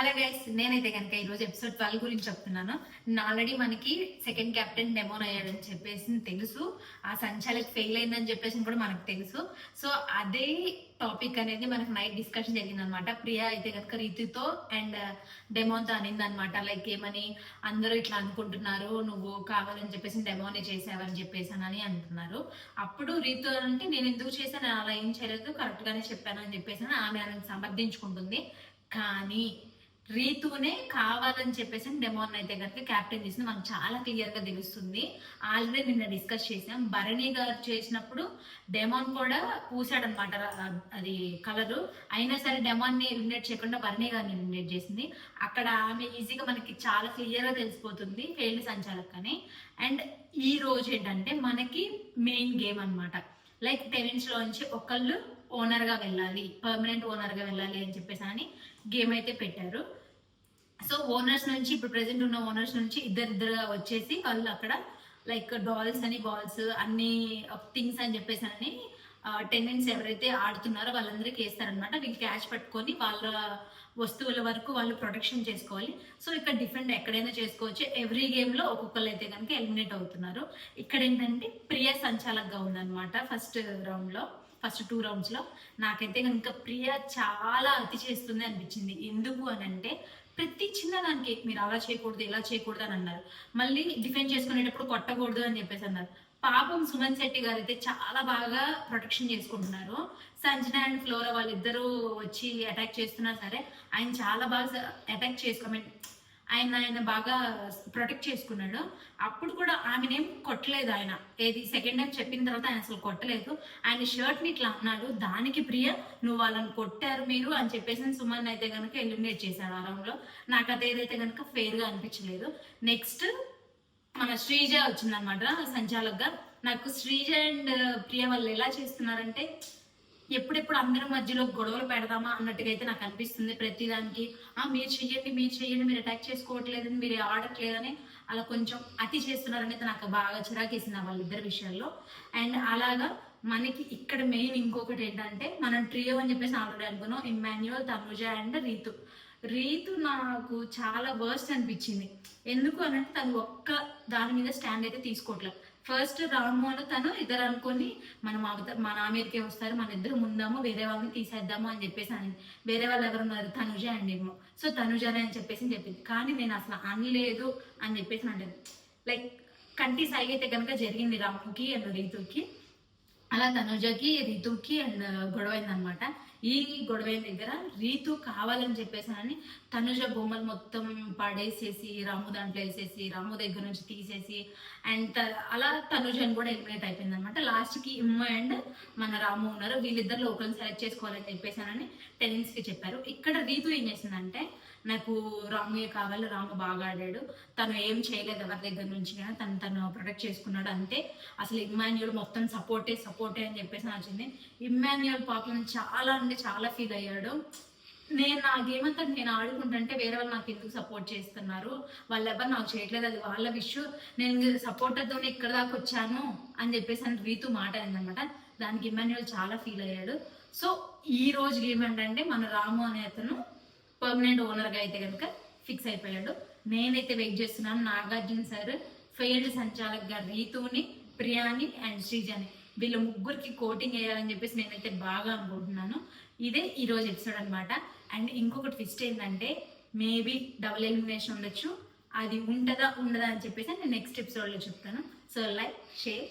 Hello guys, నేనైతే కనుక ఈరోజు ఎపిసోడ్ 12 గురించి చెప్తున్నాను. ఆల్రెడీ మనకి సెకండ్ కెప్టెన్ డెమోన్ అయ్యాడని చెప్పేసి తెలుసు, ఆ సంచాలక్ ఫెయిల్ అయిందని చెప్పేసి కూడా మనకు తెలుసు. సో అదే టాపిక్ అనేది మనకు నైట్ డిస్కషన్ జరిగిందనమాట. ప్రియా అయితే కనుక రీతితో అండ్ డెమోన్తో అనింది అనమాట. లైక్ ఏమని, అందరూ ఇట్లా అనుకుంటున్నారు, నువ్వు కావాలని చెప్పేసి డెమోనే చేసావని చెప్పేసి అని అంటున్నారు. అప్పుడు రీతు అంటే నేను ఎందుకు చేశాను, అలా ఏం చేయలేదు, కరెక్ట్ గానే చెప్పాను అని చెప్పేసి ఆమె సమర్థించుకుంటుంది. కానీ రీతునే కావాలని చెప్పేసి డెమోన్ అయితే కనుక క్యాప్టెన్ చేసింది మనకు చాలా క్లియర్ గా తెలుస్తుంది. ఆల్రెడీ నిన్న డిస్కస్ చేసాం. భరణి గారు చేసినప్పుడు డెమోన్ కూడా పూసాడనమాట అది కలరు. అయినా సరే డెమోన్ ని ఎలిమినేట్ చేయకుండా భరణి గారిని ఎలిమినేట్ చేసింది. అక్కడ ఆమె ఈజీగా మనకి చాలా క్లియర్ గా తెలిసిపోతుంది ఫెయిల్డ్ సంచాలక్ అని. అండ్ ఈ రోజు ఏంటంటే మనకి మెయిన్ గేమ్ అనమాట. లైక్ టెనెంట్స్ లోంచి ఒకళ్ళు ఓనర్ గా వెళ్ళాలి, పర్మనెంట్ ఓనర్ గా వెళ్ళాలి అని చెప్పేసి అని గేమ్ అయితే పెట్టారు. సో ఓనర్స్ నుంచి, ఇప్పుడు ప్రెసెంట్ ఉన్న ఓనర్స్ నుంచి ఇద్దరుగా వచ్చేసి వాళ్ళు అక్కడ లైక్ డాల్స్ అని, బాల్స్ అన్ని థింగ్స్ అని చెప్పేసి అని టెనెంట్స్ ఎవరైతే ఆడుతున్నారో వాళ్ళందరికీ వేస్తారనమాట. వీళ్ళు క్యాష్ పట్టుకొని వాళ్ళ వస్తువుల వరకు వాళ్ళు ప్రొటెక్షన్ చేసుకోవాలి. సో ఇక్కడ డిఫరెంట్ ఎక్కడైనా చేసుకోవచ్చు. ఎవ్రీ గేమ్ లో ఒక్కొక్కరు అయితే కనుక ఎలిమినేట్ అవుతున్నారు. ఇక్కడ ఏంటంటే ప్రియా సంచాలకగా ఉందన్నమాట ఫస్ట్ రౌండ్ లో. ఫస్ట్ 2 రౌండ్స్ లో నాకైతే కనుక ప్రియ చాలా అతి చేస్తుంది అనిపించింది. ఎందుకు అని అంటే ప్రతి చిన్న దానికి మీరు అలా చేయకూడదు, ఇలా చేయకూడదు అని అన్నారు. మళ్ళీ డిఫెండ్ చేసుకునేటప్పుడు కొట్టకూడదు అని చెప్పేసి అన్నారు. పాపం సుమన్ శెట్టి గారు అయితే చాలా బాగా ప్రొటెక్షన్ చేసుకుంటున్నారు. సంజన అండ్ ఫ్లోరా వాళ్ళిద్దరూ వచ్చి అటాక్ చేస్తున్నా సరే ఆయన చాలా బాగా అటాక్ చేసుకోమని ఆయన బాగా ప్రొటెక్ట్ చేసుకున్నాడు. అప్పుడు కూడా ఆమెనేం కొట్టలేదు. ఆయన ఏది సెకండ్ టైం చెప్పిన తర్వాత ఆయన అసలు కొట్టలేదు. ఆయన షర్ట్ ని ఇట్లా అన్నాడు. దానికి ప్రియ నువ్వు వాళ్ళని కొట్టారు మీరు అని చెప్పేసి సుమన్ అయితే కనుక ఎలిమినేట్ చేశాడు ఆ రౌండ్ లో. నాకు అదేదైతే కనుక ఫెయిర్ గా అనిపించలేదు. నెక్స్ట్ మన శ్రీజ వచ్చిందనమాట సంచాలక్గా. నాకు శ్రీజ అండ్ ప్రియ వాళ్ళు ఎలా చేస్తున్నారంటే ఎప్పుడెప్పుడు అందరి మధ్యలో గొడవలు పెడదామా అన్నట్టుగా అయితే నాకు అనిపిస్తుంది. ప్రతిదానికి మీరు చెయ్యండి, మీరు అటాక్ చేసుకోవట్లేదని, మీరు ఆడట్లేదని అలా కొంచెం అతి చేస్తున్నారని అయితే నాకు బాగా చిరాకేసింది వాళ్ళిద్దరి విషయాల్లో. అండ్ అలాగా మనకి ఇక్కడ మెయిన్ ఇంకొకటి ఏంటంటే, మనం ట్రియో అని చెప్పేసి ఆల్రెడీ అనుకున్నాం. ఇమ్మాన్యుయల్, తనుజ అండ్ రీతు నాకు చాలా వర్స్ట్ అనిపించింది. ఎందుకు అనంటే తను ఒక్క దాని మీద స్టాండ్ అయితే తీసుకోవట్లేదు. ఫస్ట్ రాము అని తను ఇద్దరు అనుకొని మన ఆమెరికే వస్తారు, మన ఇద్దరు ముందాము, వేరే వాళ్ళని తీసేద్దాము అని చెప్పేసి అని. వేరే వాళ్ళు ఎవరున్నారు, తనుజ అండ్ ఏమో. సో తనుజనే అని చెప్పేసి చెప్పింది. కానీ నేను అసలు అనలేదు అని చెప్పేసి అంటుంది. లైక్ కంటి సాగి అయితే కనుక జరిగింది రాముకి అండ్ రీతుకి. అలా తనుజకి, రీతుకి అండ్ గొడవైందనమాట. ఈ గొడవైన దగ్గర రీతు కావాలని చెప్పేసానని తనుజ బొమ్మలు మొత్తం పడేసేసి రాము దాంట్లో వేసేసి రాము దగ్గర నుంచి తీసేసి అండ్ అలా తనుజని కూడా ఎలిమినేట్ అయిపోయింది అనమాట. లాస్ట్కి ఇమ్మ అండ్ మన రాము ఉన్నారు. వీళ్ళిద్దరు ఒకరిని సెలెక్ట్ చేసుకోవాలని చెప్పేసానని టెనెంట్స్ కి చెప్పారు. ఇక్కడ రీతు ఏం చేసిందంటే, నాకు రాముయే కావాలి, రాము బాగా ఆడాడు, తను ఏం చేయలేదు ఎవరి దగ్గర నుంచి, కానీ తను ప్రొటెక్ట్ చేసుకున్నాడు అంతే. అసలు ఇమ్మాన్యుయల్ మొత్తం సపోర్టే అని చెప్పేసి నచ్చింది. ఇమ్మాన్యుయల్ పాపం చాలా ఫీల్ అయ్యాడు. నాకేమంతా నేను ఆడుకుంటుంటే వేరే వాళ్ళు నాకు ఎందుకు సపోర్ట్ చేస్తున్నారు, వాళ్ళు ఎవరు నాకు చేయట్లేదు, అది వాళ్ళ విషయం, నేను సపోర్టర్తో ఇక్కడ దాకా వచ్చాను అని చెప్పేసి అని రీతు మాట అయిందనమాట. దానికి ఇమ్మాన్యుయల్ చాలా ఫీల్ అయ్యాడు. సో ఈ రోజు గేమ్ ఏంటంటే మన రాము అనే అతను పర్మనెంట్ ఓనర్గా అయితే కనుక ఫిక్స్ అయిపోయాడు. నేనైతే వెయిట్ చేస్తున్నాను. నాగార్జున సార్ ఫెయిల్డ్ సంచాలక్గా రీతుని, ప్రియాని అండ్ శ్రీజని వీళ్ళ ముగ్గురికి కోటింగ్ వేయాలని చెప్పేసి నేనైతే బాగా అనుకుంటున్నాను. ఇదే ఈరోజు ఎపిసోడ్ అనమాట. అండ్ ఇంకొకటి ట్విస్ట్ ఏంటంటే, మేబీ డబుల్ ఎలిమినేషన్ ఉండొచ్చు. అది ఉండదా అని చెప్పేసి నేను నెక్స్ట్ ఎపిసోడ్లో చెప్తాను. So like, share,